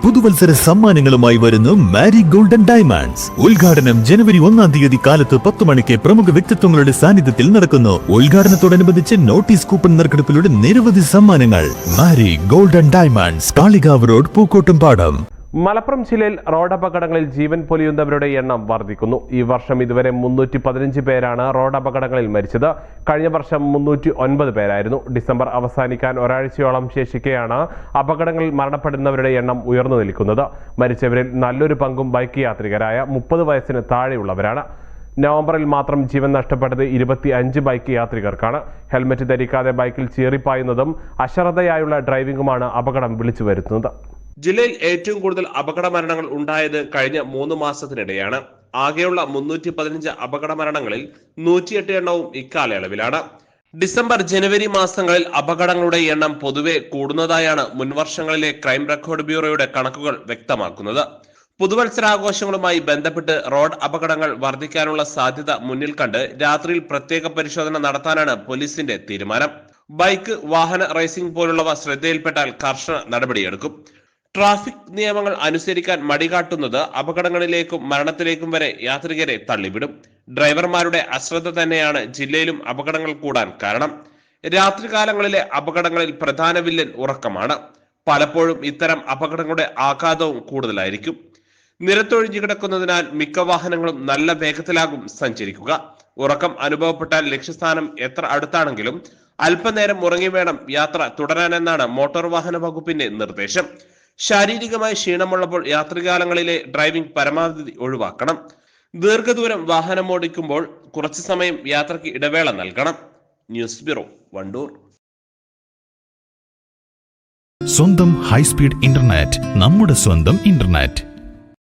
പുതുവത്സര സമ്മാനങ്ങളുമായി വരുന്നു മാരി golden diamonds. ഉദ്ഘാടനം ജനുവരി 1-ാം തീയതി കാലത്ത് 10 മണിക്ക് പ്രമുഖ വ്യക്തിത്വങ്ങളുടെ സാന്നിധ്യത്തിൽ നടക്കുന്നു. ഉദ്ഘാടനത്തോടനുബന്ധിച്ച് നോട്ടീസ് കൂപ്പൺ നറുക്കെടുപ്പിലൂടെ നിരവധി സമ്മാനങ്ങൾ. Mari golden diamonds, Kalikavu road, Pookkottumpadam. Malappuram ജില്ലയിൽ റോഡപകടങ്ങളിൽ ജീവൻ പൊലിയുന്നവരുടെ എണ്ണം വർദ്ധിക്കുന്നു. ഈ വർഷം ഇതുവരെ 315 പേരാണ് റോഡപകടങ്ങളിൽ മരിച്ചത്. കഴിഞ്ഞ വർഷം 309 പേരായിരുന്നു. ഡിസംബർ അവസാനിക്കാൻ ഒരാഴ്ചയോളം ശേഷിക്കെയാണ് അപകടങ്ങളിൽ മരണപ്പെടുന്നവരുടെ എണ്ണം ഉയർന്നു നിൽക്കുന്നത്. മരിച്ചവരിൽ നല്ലൊരു പങ്കും ബൈക്ക് യാത്രികരായ 30 വയസ്സിന് താഴെയുള്ളവരാണ്. നവംബറിൽ മാത്രം ജീവൻ നഷ്ടപ്പെട്ടത് 25 ബൈക്ക് യാത്രികർക്കാണ്. ഹെൽമറ്റ് ധരിക്കാതെ ബൈക്കിൽ ചീറിപ്പായുന്നതും അശ്രദ്ധയായുള്ള ഡ്രൈവിംഗുമാണ് അപകടം വിളിച്ചു വരുത്തുന്നത്. ജില്ലയിൽ ഏറ്റവും കൂടുതൽ അപകട മരണങ്ങൾ ഉണ്ടായത് കഴിഞ്ഞ 3 മാസത്തിനിടെയാണ്. ആകെയുള്ള 315 അപകട മരണങ്ങളിൽ 108 എണ്ണവും ഇക്കാലയളവിലാണ്. ഡിസംബർ ജനുവരി മാസങ്ങളിൽ അപകടങ്ങളുടെ എണ്ണം പൊതുവെ കൂടുന്നതായാണ് മുൻവർഷങ്ങളിലെ ക്രൈം റെക്കോർഡ് ബ്യൂറോയുടെ കണക്കുകൾ വ്യക്തമാക്കുന്നത്. പുതുവത്സരാഘോഷങ്ങളുമായി ബന്ധപ്പെട്ട് റോഡ് അപകടങ്ങൾ വർദ്ധിക്കാനുള്ള സാധ്യത മുന്നിൽ കണ്ട് രാത്രിയിൽ പ്രത്യേക പരിശോധന നടത്താനാണ് പോലീസിന്റെ തീരുമാനം. ബൈക്ക്, വാഹന റേസിംഗ് പോലുള്ളവ ശ്രദ്ധയിൽപ്പെട്ടാൽ കർശന നടപടിയെടുക്കും. ട്രാഫിക് നിയമങ്ങൾ അനുസരിക്കാൻ മടികാട്ടുന്നത് അപകടങ്ങളിലേക്കും മരണത്തിലേക്കും വരെ യാത്രികരെ തള്ളിവിടും. ഡ്രൈവർമാരുടെ അശ്രദ്ധ തന്നെയാണ് ജില്ലയിലും അപകടങ്ങൾ കൂടാൻ കാരണം. രാത്രികാലങ്ങളിലെ അപകടങ്ങളിൽ പ്രധാന വില്ലൻ ഉറക്കമാണ്. പലപ്പോഴും ഇത്തരം അപകടങ്ങളുടെ ആഘാതവും കൂടുതലായിരിക്കും. നിരത്തൊഴിഞ്ഞു കിടക്കുന്നതിനാൽ മിക്ക വാഹനങ്ങളും നല്ല വേഗത്തിലാകും സഞ്ചരിക്കുക. ഉറക്കം അനുഭവപ്പെട്ടാൽ ലക്ഷ്യസ്ഥാനം എത്ര അടുത്താണെങ്കിലും അല്പനേരം ഉറങ്ങി വേണം യാത്ര തുടരാനെന്നാണ് മോട്ടോർ വാഹന വകുപ്പിന്റെ നിർദ്ദേശം. ശാരീരികമായി ക്ഷീണമുള്ളപ്പോൾ യാത്രാകാലങ്ങളിലെ ഡ്രൈവിംഗ് പരമാവധി ഒഴിവാക്കണം. ദീർഘദൂരം വാഹനം ഓടിക്കുമ്പോൾ കുറച്ചു സമയം യാത്രയ്ക്ക് ഇടവേള നൽകണം. News bureau, Wandoor. സ്വന്തം ഹൈസ്പീഡ് ഇന്റർനെറ്റ്, നമ്മുടെ സ്വന്തം ഇന്റർനെറ്റ്.